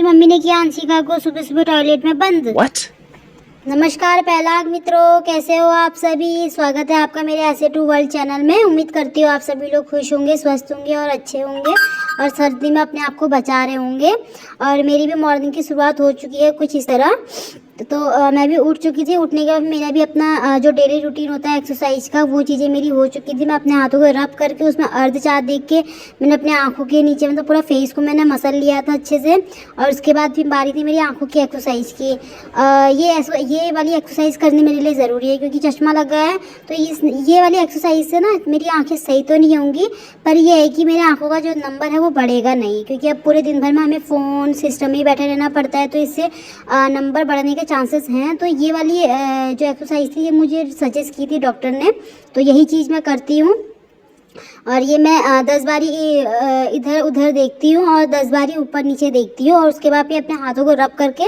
मेरी मम्मी ने किया अंशिका को सुबह सुबह टॉयलेट में बंद। What? नमस्कार पहलाग मित्रों, कैसे हो आप सभी। स्वागत है आपका मेरे ऐसे टू वर्ल्ड चैनल में। उम्मीद करती हूँ आप सभी लोग खुश होंगे, स्वस्थ होंगे और अच्छे होंगे और सर्दी में अपने आप को बचा रहे होंगे। और मेरी भी मॉर्निंग की शुरुआत हो चुकी है कुछ इस तरह। तो मैं भी उठ चुकी थी। उठने के बाद मेरा भी अपना जो डेली रूटीन होता है एक्सरसाइज का, वो चीज़ें मेरी हो चुकी थी। मैं अपने हाथों को रब करके उसमें अर्ध चाँद देख के मैंने अपने आँखों के नीचे मतलब पूरा फेस को मैंने मसल लिया था अच्छे से। और उसके बाद फिर बारी थी मेरी आँखों की एक्सरसाइज की। ये वाली एक्सरसाइज करनी मेरे लिए ज़रूरी है क्योंकि चश्मा लगा है। तो ये वाली एक्सरसाइज से ना मेरी आँखें सही तो नहीं होंगी, पर ये है कि मेरे आँखों का जो नंबर है वो बढ़ेगा नहीं, क्योंकि अब पूरे दिन भर में हमें फ़ोन सिस्टम में ही बैठे रहना पड़ता है। तो इससे नंबर बढ़ने के चांसेस हैं। तो ये वाली जो एक्सरसाइज थी ये मुझे सजेस्ट की थी डॉक्टर ने, तो यही चीज़ मैं करती हूँ। और ये मैं 10 बारी इधर उधर देखती हूँ और 10 बारी ऊपर नीचे देखती हूँ। और उसके बाद फिर अपने हाथों को रब करके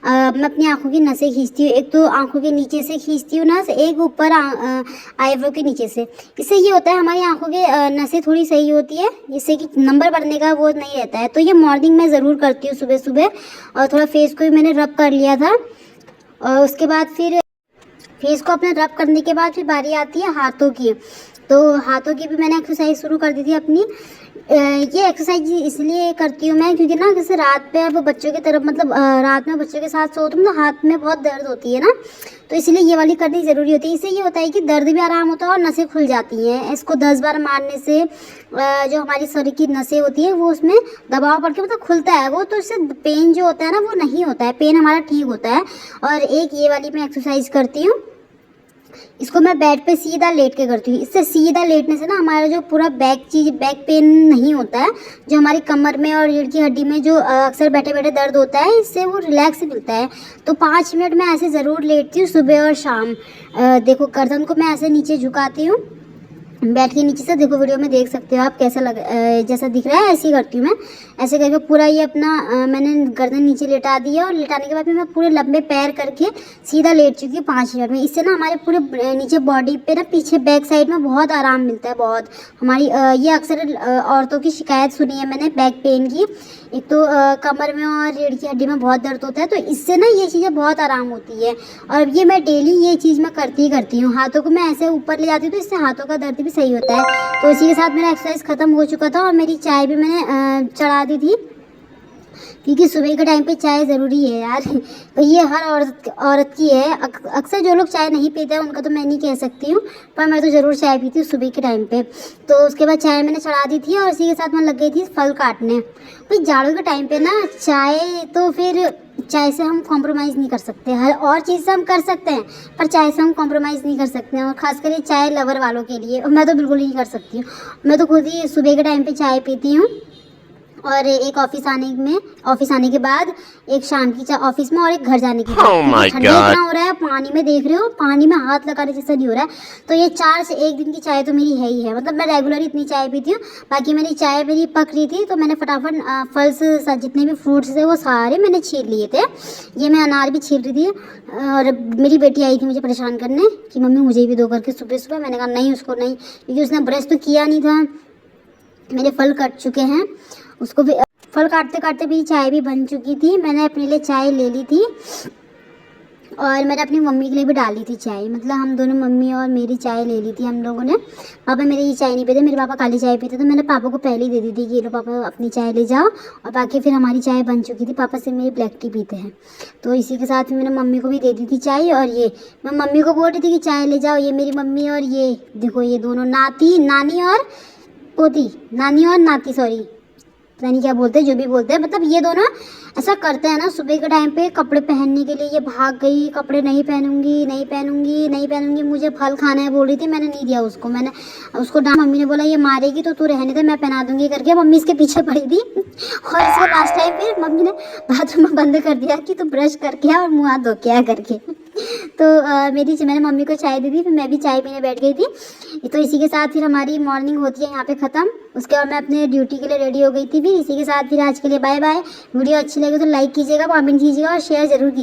मैं अपनी आँखों की नसें खींचती हूँ। एक तो आँखों के नीचे से खींचती हूँ नस, एक ऊपर आईब्रो के नीचे से। इससे ये होता है हमारी आँखों के नसें थोड़ी सही होती है, जिससे कि नंबर बढ़ने का वो नहीं रहता है। तो ये मॉर्निंग में ज़रूर करती हूँ सुबह सुबह। और थोड़ा फेस को भी मैंने रब कर लिया था। और उसके बाद फिर फेस को अपने रब करने के बाद फिर बारी आती है हाथों की। तो हाथों की भी मैंने एक्सरसाइज शुरू कर दी थी अपनी। ये एक्सरसाइज इसलिए करती हूँ मैं क्योंकि ना जैसे रात पे अब बच्चों की तरफ मतलब रात में बच्चों के साथ सोती हूँ तो हाथ में बहुत दर्द होती है ना, तो इसलिए ये वाली करनी ज़रूरी होती है। इससे ये होता है कि दर्द भी आराम होता है और नसें खुल जाती हैं। इसको 10 बार मारने से जो हमारी शरीर की नसें होती हैं वो उसमें दबाव पड़ के मतलब खुलता है वो, तो इससे पेन जो होता है ना वो नहीं होता है, पेन हमारा ठीक होता है। और एक ये वाली मैं एक्सरसाइज करती हूँ, इसको मैं बेड पे सीधा लेट के करती हूँ। इससे सीधा लेटने से ना हमारा जो पूरा बैक पेन नहीं होता है, जो हमारी कमर में और रीढ़ की हड्डी में जो अक्सर बैठे बैठे दर्द होता है, इससे वो रिलैक्स मिलता है। तो 5 मिनट मैं ऐसे ज़रूर लेटती हूँ सुबह और शाम। देखो गर्दन को मैं ऐसे नीचे झुकाती हूँ बैठ के नीचे से, देखो वीडियो में देख सकते हो आप कैसा जैसा दिख रहा है, ऐसे ही करती हूँ मैं। ऐसे करके पूरा ये अपना मैंने गर्दन नीचे लेटा दी है और लेटाने के बाद फिर मैं पूरे लंबे पैर करके सीधा लेट चुकी हूँ 5 मिनट में। इससे ना हमारे पूरे नीचे बॉडी पे ना पीछे बैक साइड में बहुत आराम मिलता है बहुत। हमारी ये अक्सर औरतों की शिकायत सुनी है मैंने बैक पेन की। एक तो कमर में और रीढ़ की हड्डी में बहुत दर्द होता है, तो इससे ना ये चीज़ें बहुत आराम होती है। और ये मैं डेली ये चीज़ मैं करती ही करती हूँ। हाथों को मैं ऐसे ऊपर ले जाती हूँ तो इससे हाथों का दर्द भी सही होता है। तो इसी के साथ मेरा एक्सरसाइज ख़त्म हो चुका था और मेरी चाय भी मैंने चढ़ा दी थी, क्योंकि सुबह के टाइम पे चाय ज़रूरी है यार। तो ये हर औरत की है। अक्सर जो लोग चाय नहीं पीते हैं उनका तो मैं नहीं कह सकती हूँ, पर मैं तो ज़रूर चाय पीती हूँ सुबह के टाइम पे। तो उसके बाद चाय मैंने चढ़ा दी थी और इसी के साथ मैं लग गई थी फल काटने। भाई जाड़ों के टाइम पे ना चाय, तो फिर चाय से हम कॉम्प्रोमाइज़ नहीं कर सकते। हर और चीज़ से हम कर सकते हैं पर चाय से हम कॉम्प्रोमाइज़ नहीं कर सकते हैं, और ख़ासकर ये चाय लवर वालों के लिए। और मैं तो बिल्कुल ही नहीं कर सकती हूँ। मैं तो खुद ही सुबह के टाइम पे चाय पीती हूँ, और एक ऑफिस आने के बाद एक शाम की चाय ऑफिस में और एक घर जाने की। ठंडी इतना हो रहा है, पानी में देख रहे हो, पानी में हाथ लगाने जैसा नहीं हो रहा है। तो ये 4 से 1 दिन की चाय तो मेरी है ही है। मतलब मैं रेगुलर इतनी चाय पीती हूँ। बाकी मेरी चाय पक रही थी तो मैंने फटाफट फल से जितने भी फ्रूट्स थे वो सारे मैंने छील लिए थे। ये मैं अनार भी छील रही थी और मेरी बेटी आई थी मुझे परेशान करने कि मम्मी मुझे भी दो करके सुबह सुबह। मैंने कहा नहीं उसको नहीं, क्योंकि उसने ब्रश तो किया नहीं था। मेरे फल कट चुके हैं, उसको भी फल काटते काटते भी चाय भी बन चुकी थी। मैंने अपने लिए चाय ले ली थी और मैंने अपनी मम्मी के लिए भी डाली थी चाय। मतलब हम दोनों, मम्मी और मेरी, चाय ले ली थी हम लोगों ने। पापा मेरे ये चाय नहीं पीते, मेरे पापा काली चाय पीते, तो मैंने पापा को पहले ही दे दी थी कि ये लो पापा अपनी चाय ले जाओ। और बाकी फिर हमारी चाय बन चुकी थी। पापा से मेरी ब्लैक टी पीते हैं, तो इसी के साथ मैंने मम्मी को भी दे दी थी चाय। और ये मैं मम्मी को बोल रही थी कि चाय ले जाओ। ये मेरी मम्मी और ये देखो, ये दोनों नानी और पोती, नानी और नाती, सॉरी पता नहीं क्या बोलते हैं, जो भी बोलते हैं। मतलब ये दोनों ऐसा करते हैं ना सुबह के टाइम पे कपड़े पहनने के लिए। ये भाग गई, कपड़े नहीं पहनूंगी नहीं पहनूंगी नहीं पहनूंगी। मुझे फल खाना है बोल रही थी, मैंने नहीं दिया उसको। मैंने उसको मम्मी ने बोला ये मारेगी तो तू रहने दे, मैं पहना दूंगी करके मम्मी इसके पीछे पड़ी थी। और इसके लास्ट टाइम फिर मम्मी ने बाथरूम में बंद कर दिया कि तू ब्रश करके आ और मुँह हाथ धो के आ करके। तो मैंने मम्मी को चाय दी थी, फिर मैं भी चाय पीने बैठ गई थी। तो इसी के साथ फिर हमारी मॉर्निंग होती है यहाँ पे ख़त्म। उसके बाद मैं अपने ड्यूटी के लिए रेडी हो गई थी। फिर इसी के साथ फिर आज के लिए बाय बाय। वीडियो अच्छी लगे तो लाइक कीजिएगा, कमेंट कीजिएगा और शेयर ज़रूर कीजिएगा।